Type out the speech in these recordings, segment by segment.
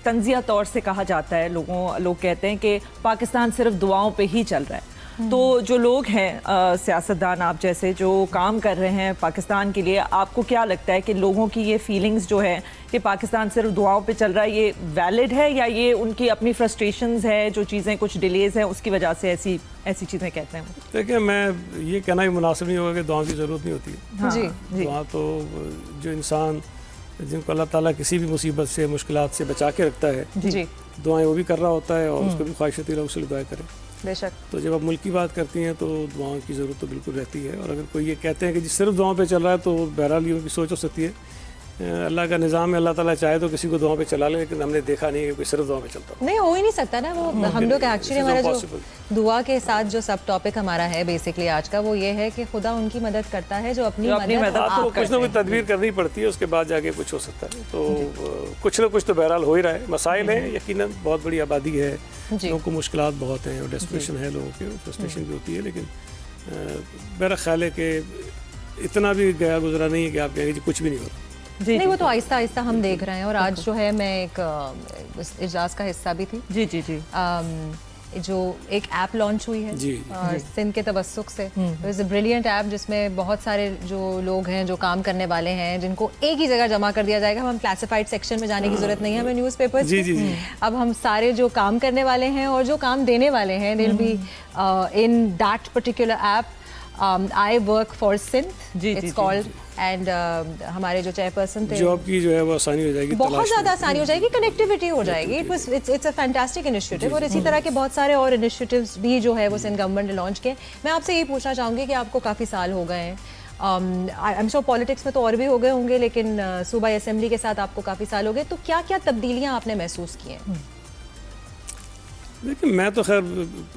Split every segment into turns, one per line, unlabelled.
तंजिया तौर से कहा जाता है, लोग कहते हैं कि पाकिस्तान सिर्फ दुआओं पे ही चल रहा है। तो जो लोग हैं सियासतदान आप जैसे जो काम कर रहे हैं पाकिस्तान के लिए, आपको क्या लगता है कि लोगों की ये फीलिंग्स जो है कि पाकिस्तान सिर्फ दुआओं पे चल रहा है, ये वैलिड है या ये उनकी अपनी फ्रस्ट्रेशंस है, जो चीज़ें कुछ डिलेज हैं उसकी वजह से ऐसी चीज़ें कहते हैं?
देखिए, मैं ये कहना भी मुनासिब नहीं होगा कि दुआ की ज़रूरत नहीं होती है।
हाँ,
जी
दुआ तो जो इंसान जिनको अल्लाह ताला किसी भी मुसीबत से मुश्किलात से बचा के रखता है,
जी
दुआएं वो भी कर रहा होता है और उसको भी ख्वाहिश होती है लोग उसके लिए दुआएं करें।
बेशक।
तो जब आप मुल्क की बात करती हैं तो दुआओं की ज़रूरत तो बिल्कुल रहती है। और अगर कोई ये कहते हैं कि जी सिर्फ दुआओं पे चल रहा है तो बहरहाल ये उनकी सोच हो सकती है। अल्लाह का निज़ाम है, अल्लाह ताला चाहे तो किसी को दुआ पे चला ले, लेकिन हमने देखा नहीं है कि कोई सिर्फ दुआ पे चलता
नहीं हो ही नहीं सकता ना वो। हम लोग एक्चुअली हमारा जो
possible।
दुआ के साथ जो सब टॉपिक हमारा है बेसिकली आज का, वो ये है कि खुदा उनकी मदद करता है जो अपनी मदद
आपको कुछ ना कुछ तदबीर करनी पड़ती है, उसके बाद जाके कुछ हो सकता है। तो कुछ ना कुछ तो बहरहाल हो ही रहा है। मसाइल हैं, यकीनन बहुत बड़ी आबादी है, लोगों को मुश्किलात बहुत हैं और डेस्परेशन है लोगों के, फ्रस्ट्रेशन भी होती है। लेकिन मेरा ख्याल है कि इतना भी गया गुजरा नहीं है कि आप कहेंगे जी कुछ भी नहीं हो रहा।
नहीं, वो तो आहिस्ता आहिस्ता हम देख रहे हैं। और आज जो है मैं एक इजलास का हिस्सा भी थी।
जी जी जी।
जो एक ऐप लॉन्च हुई है
जी,
सिंध के तवस्सुक से, इट्स अ ब्रिलियंट ऐप जिसमें बहुत सारे जो लोग हैं जो काम करने वाले हैं जिनको एक ही जगह जमा कर दिया जाएगा। हम क्लासिफाइड सेक्शन में जाने की जरूरत नहीं है हमें न्यूज़पेपर्स
जी, जी, जी।
अब हम सारे जो काम करने वाले हैं और जो काम देने वाले हैं, they will be in that particular app. I work for Sindh it's called. And हमारे जो चेयरपर्सन थे,
जॉब की जो है वो आसानी हो जाएगी,
बहुत ज़्यादा आसानी हो जाएगी, कनेक्टिविटी हो जाएगी। It's a fantastic initiative. और इसी तरह के बहुत सारे और इनिशिएटिव्स भी जो है वो सिंध गवर्नमेंट ने लॉन्च किए। मैं आपसे यही पूछना चाहूँगी कि आपको काफ़ी साल हो गए हैं, आई एम श्योर पॉलिटिक्स में तो और भी हो गए होंगे, लेकिन सूबाई असेंबली के साथ आपको काफ़ी साल हो गए, तो क्या क्या तब्दीलियाँ आपने महसूस की हैं?
देखिए, मैं तो खैर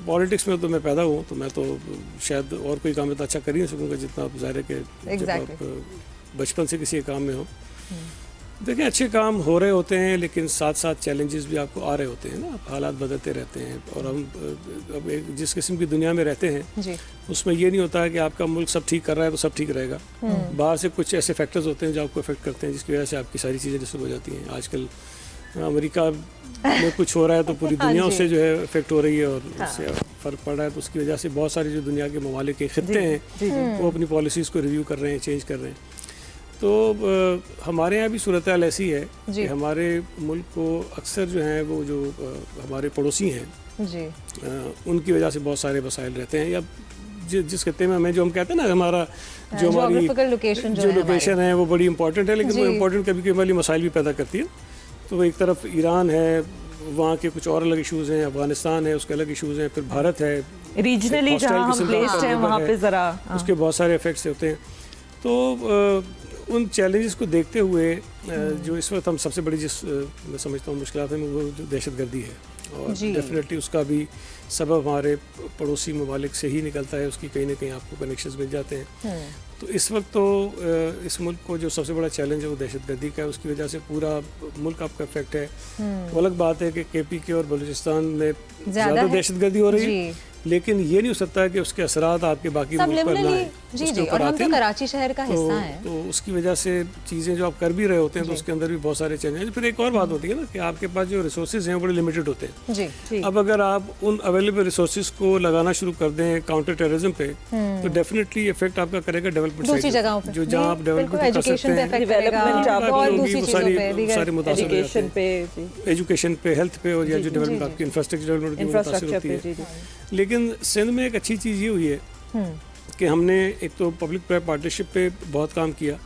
पॉलिटिक्स में तो मैं पैदा हुआ, तो मैं तो शायद और कोई काम में तो अच्छा कर ही नहीं सकूँगा जितना आप ज़ाहिर है कि जब आप बचपन से किसी काम में हो। देखिए, अच्छे काम हो रहे होते हैं, लेकिन साथ साथ चैलेंजेस भी आपको आ रहे होते हैं ना। हालात बदलते रहते हैं और हम अब जिस किस्म की दुनिया में रहते हैं
जी।
उसमें ये नहीं होता है कि आपका मुल्क सब ठीक कर रहा है तो सब ठीक रहेगा। बाहर से कुछ ऐसे फैक्टर्स होते हैं जो आपको इफेक्ट करते हैं, जिसकी वजह से आपकी सारी चीज़ें डिस्टर्ब हो जाती हैं। आजकल अमेरिका में कुछ हो रहा है तो पूरी दुनिया उससे जो है इफेक्ट हो रही है और उससे फ़र्क पड़ रहा है। तो उसकी वजह से बहुत सारी जो दुनिया के ममालिक के खित्ते हैं वो अपनी पॉलिसीज़ को रिव्यू कर रहे हैं, चेंज कर रहे हैं। तो हमारे यहाँ भी सूरत हाल ऐसी है कि हमारे मुल्क को अक्सर जो है वो जो हमारे पड़ोसी हैं
जी,
उनकी वजह से बहुत सारे मसाइल रहते हैं। या जिस खत्ते में हमें जो हम कहते हैं ना हमारा जो हमारी लोकेशन है वो बड़ी इंपॉर्टेंट है, लेकिन वो इम्पोर्टेंट कभी कभी हमारे मसाइल भी पैदा करती है। तो एक तरफ ईरान है, वहाँ के कुछ और अलग इश्यूज़ हैं, अफगानिस्तान है उसके अलग इश्यूज़ हैं, फिर भारत है
रीजनली जहाँ हम प्लेस्ड हैं वहाँ पे ज़रा
उसके बहुत सारे इफेक्ट्स होते हैं। तो उन चैलेंजेस को देखते हुए जो इस वक्त हम सबसे बड़ी जिस मैं समझता हूँ मुश्किलात है वो जो दहशतगर्दी है, और डेफिनेटली उसका भी सबब हमारे पड़ोसी ममालिक से ही निकलता है। उसकी कहीं ना कहीं आपको कनेक्शंस मिल जाते हैं। तो इस वक्त तो इस मुल्क को जो सबसे बड़ा चैलेंज है वो दहशतगर्दी का है। उसकी वजह से पूरा मुल्क आपका इफेक्ट है। वो अलग बात है कि केपी के और बलूचिस्तान में ज़्यादा दहशतगर्दी हो रही है, लेकिन ये नहीं हो सकता है कि उसके असरात आपके बाकी मुल्क पर ना आए।
जी जी, और हम तो कराची शहर का हिस्सा हैं।
तो उसकी वजह से चीज़ें जो आप कर भी रहे होते हैं तो उसके अंदर भी बहुत सारे चेंजेस। फिर एक और बात होती है ना कि आपके पास जो रिसोर्सेज हैं वो बड़े लिमिटेड होते हैं।
जी।
अब अगर आप उन अवेलेबल रिसोर्सेज को लगाना शुरू कर दें काउंटर टेररिज्म पे, तो डेफिनेटली इफेक्ट आपका करेगा डेवलपमेंट
दूसरी जगहों पे,
जो जहाँ आप डेवलपमेंट कर सकते हैं, सारी मुतासिर एजुकेशन पे, हेल्थ पे, और या जो डेवलपमेंट आपकी इंफ्रास्ट्रक्चर डेवलपमेंट की मुतासिर होती है। लेकिन सिंध में एक अच्छी चीज़ ये हुई है कि हमने एक तो पब्लिक प्राइवेट पार्टनरशिप पे बहुत काम किया।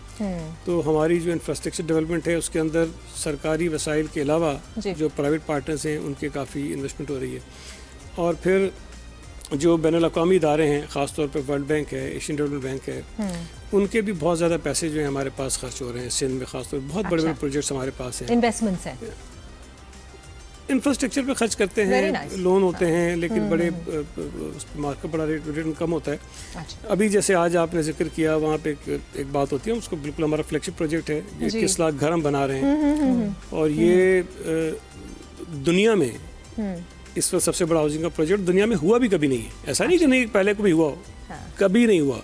तो हमारी जो इंफ्रास्ट्रक्चर डेवलपमेंट है उसके अंदर सरकारी वसाइल के अलावा जो प्राइवेट पार्टनर्स हैं उनके काफ़ी इन्वेस्टमेंट हो रही है। और फिर जो बैनुल-अक़वामी इदारे हैं, ख़ास तौर पे वर्ल्ड बैंक है, एशियन डेवलपमेंट बैंक है, उनके भी बहुत ज़्यादा पैसे जो हैं हमारे पास खर्च हो रहे हैं सिंध में। ख़ास तौर पर बहुत बड़े बड़े प्रोजेक्ट्स हमारे पास हैं,
इन्वेस्टमेंट्स हैं,
इंफ्रास्ट्रक्चर पे खर्च करते हैं, लोन होते हैं, लेकिन बड़े मार्केट बड़ा रिटर्न कम होता है। अभी जैसे आज आपने जिक्र किया, वहाँ पे एक बात होती है, उसको बिल्कुल हमारा फ्लैगशिप प्रोजेक्ट है, 21 लाख घर हम बना रहे हैं। और ये दुनिया में इस वक्त सबसे बड़ा हाउसिंग का प्रोजेक्ट दुनिया में हुआ भी कभी नहीं है। ऐसा नहीं कि नहीं पहले कभी हुआ हो, कभी नहीं हुआ।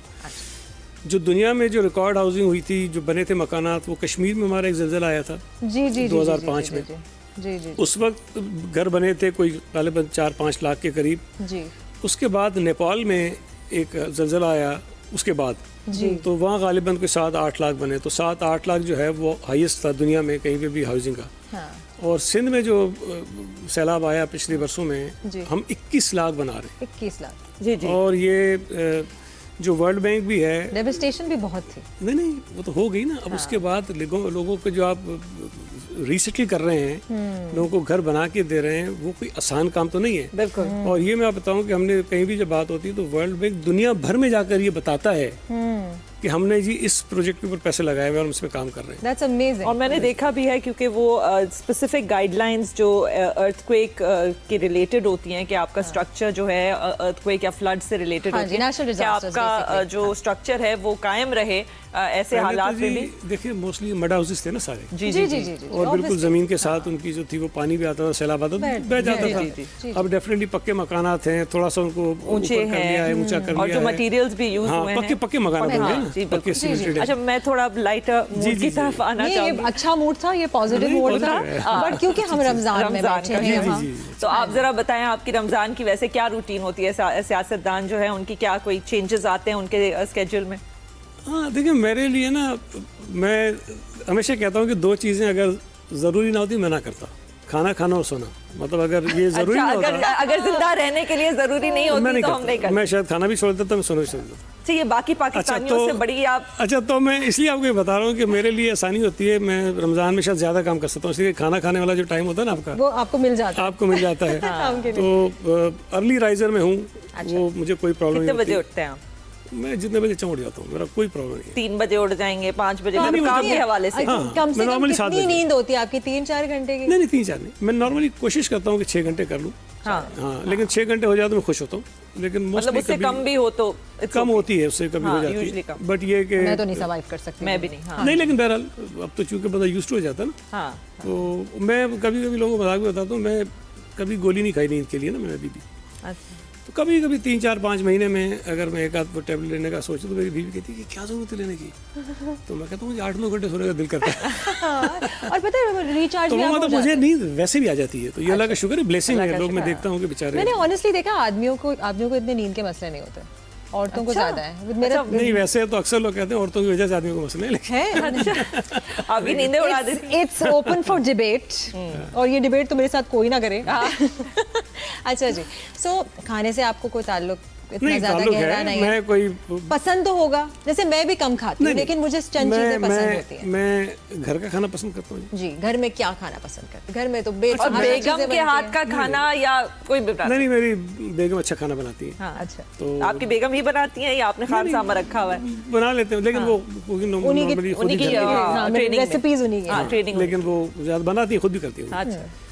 जो दुनिया में जो रिकॉर्ड हाउसिंग हुई थी, जो बने थे मकानात, वो कश्मीर में हमारा एक ज़लज़ला आया था 2005 में।
जी जी
उस वक्त घर बने थे कोई गालिबन 4-5 लाख के करीब।
जी
उसके बाद नेपाल में एक जल्जला आया उसके बाद,
जी
तो वहाँ गालिबन कोई 7-8 लाख बने। तो 7-8 लाख जो है वो हाईएस्ट था दुनिया में कहीं पे भी हाउसिंग का।
हाँ
और सिंध में जो सैलाब आया पिछले वर्षों
जी।
में, हम 21 लाख बना रहे हैं।
21 लाख
जी जी।
और ये जो वर्ल्ड बैंक भी है,
डेविस्टेशन भी बहुत थी।
नहीं वो तो हो गई ना। अब उसके बाद लोगों को जो आप रीसेटल कर रहे हैं, लोगों को घर बना के दे रहे हैं, वो कोई आसान काम तो नहीं है।
बिल्कुल।
और ये मैं बताऊं कि हमने कहीं भी जब बात होती है तो वर्ल्ड बैंक दुनिया भर में जाकर ये बताता है कि हमने जी इस प्रोजेक्ट के ऊपर पैसे लगाए हुए और हम इस पे काम कर रहे हैं।
That's amazing.
और मैंने देखा भी है क्योंकि वो स्पेसिफिक गाइडलाइंस जो अर्थक्वेक के रिलेटेड होती हैं कि आपका स्ट्रक्चर जो है अर्थक्वेक या फ्लड से रिलेटेड
हाँ
होती
जी,
है
natural
कि
disasters
आपका
basically।
जो स्ट्रक्चर है वो कायम रहे ऐसे
पहले
हालात
तो
में
जी
भी।
देखिए मोस्टली मड हाउसेस थे ना सारे,
जी
जी
जी
जी
जी।
जी
और बिल्कुल जमीन के साथ उनकी जो थी वो पानी भी आता था, सैलाब आता था, बह जाता
जी,
था।
जी,
जी।
अब डेफिनेटली पक्के मकानात हैं, थोड़ा सा उनको
ऊंचे
ऊपर कर लिया है, ऊंचा कर
और
लिया
जो
है।
मटीरियल्स भी यूज
हाँ,
हुए हैं
पक्के मकान बन गए ना,
जी
पक्के
बिल्कुल।
cemented
अच्छा मैं थोड़ा लाइटर
जी,
मूड की
जी,
तरफ आना
नहीं, ये
चाहूंगी।
अच्छा मूड था, ये पॉजिटिव
नहीं,
मूड था,
positive है।
बट क्योंकि हम रमजान में
रमजान
बैठे
का
हैं
जी,
यहाँ।
जी।
तो आप जरा बताएं आपकी रमजान की वैसे क्या रूटीन होती है, सियासतदान जो है उनकी क्या कोई चेंजेस आते हैं उनके स्केड्यूल में?
हाँ देखिए, मेरे लिए ना, मैं हमेशा कहता हूँ कि 2 चीज़ें अगर ज़रूरी ना होती मैं ना करता, खाना और सोना। मतलब अगर ये ज़रूरी
अच्छा,
ना होता,
अगर जिंदा रहने के लिए जरूरी नहीं
मैं
होती
नहीं
तो हम नहीं
करता।
करते।
मैं शायद खाना भी छोड़ देता, मैं सोना भी छोड़ देता।
चाहिए बाकी पाकिस्तानियों से बड़ी आप।
अच्छा, तो मैं इसलिए आपको ये बता रहा हूँ कि मेरे लिए आसानी होती है, मैं रमज़ान में शायद ज़्यादा काम कर सकता हूँ, इसलिए खाना खाने वाला जो टाइम होता है ना आपका,
वो आपको मिल जाता है।
आपको मिल जाता है।
काम के लिए।
तो अर्ली राइजर में हूँ, वो मुझे कोई प्रॉब्लम
कितने
नहीं
बजे
होती।
उठते हैं आप?
मैं जितने बजे चाहूँ उठ जाता हूँ, मेरा कोई प्रॉब्लम नहीं है।
3 बजे उठ जाएंगे, 5 बजे,
नहीं,
मतलब काम
मुझे-
के हवाले से।
हाँ,
कम से
मैं
कम
normally 7
कितनी
बजे।
नींद होती है आपकी? 3-4 घंटे की?
नहीं 3-4 नहीं, मैं नॉर्मली कोशिश करता हूँ कि 6 घंटे कर लूँ।
हाँ,
लेकिन 6 घंटे हो जाए तो मैं खुश होता हूँ, लेकिन
मतलब
मोस्टली
उससे कम भी हो तो it's
कम
okay।
होती है, उससे कभी
हाँ,
हो जाती
usually
है।
कम।
बट ये कि
मैं तो नहीं सर्वाइव कर सकती।
मैं भी नहीं। हाँ
नहीं, लेकिन बहरहाल अब तो चूंकि बंदा यूज्ड हो जाता है ना,
हाँ।
तो मैं कभी लोगों को मजाक भी बताता हूँ, मैं कभी गोली नहीं खाई नींद के लिए ना मैंने अभी भी।
अच्छा।
तो कभी 3-4-5 महीने में अगर मैं एक आध वो टेबलेट लेने का सोचूं तो मेरी बीवी कहती है कि क्या जरूरत है लेने की। तो मैं कहता हूँ मुझे 8-9 घंटे सोने का दिल करता है।
और पता है रिचार्ज
तो
भी
वो
आप हो
मतलब
जाते
मुझे
हैं।
नींद वैसे भी आ जाती है, तो ये अल्लाह का शुक्र है, ब्लेसिंग
अल्लाह
है।
का
लोग मैं
शुक्र है।
देखता हूँ कि बेचारे
मैंने ऑनेस्टली देखा आदमियों को इतने नींद के मसले नहीं होते, औरतों को ज्यादा है। मेरा
नहीं, वैसे तो अक्सर लोग कहते हैं औरतों की वजह से आदमी को मसले हैं, लेकिन
अच्छा, आपकी नींदें उड़ा देती।
इट्स ओपन फॉर डिबेट, और ये डिबेट तो मेरे साथ कोई ना करे। अच्छा जी, सो खाने से आपको कोई ताल्लुक इतना
नहीं
ज्यादा
ताल्लुक
गहरा
है।
नहीं है?
मैं कोई
पसंद तो होगा, जैसे मैं भी कम खाती हूँ,
नहीं,
लेकिन मुझे चंद चीजें पसंद होती हैं।
मैं घर का खाना पसंद करता हूँ।
जी, घर में क्या खाना पसंद करते? घर में तो
और
बेशुमार
बेगम
चीजें
के
बनती
हाथ
हैं।
का खाना या कोई भी बता-
नहीं, मेरी बेगम अच्छा खाना बनाती है।
हाँ।
अच्छा,
तो
आपकी बेगम ही बनाती हैं या आपने खान सामा रखा हुआ है?
बना लेते हैं, लेकिन वो कुकिंग
उन्हीं
नॉर्मली
की
खुद ही
उन्हीं की
करती है।
हाँ, training में।
रेसिपीज उन्हीं की।
हाँ, ट्रेनिंग
लेकिन वो ज्यादा बनाती है, खुद भी करती है।
अच्छा।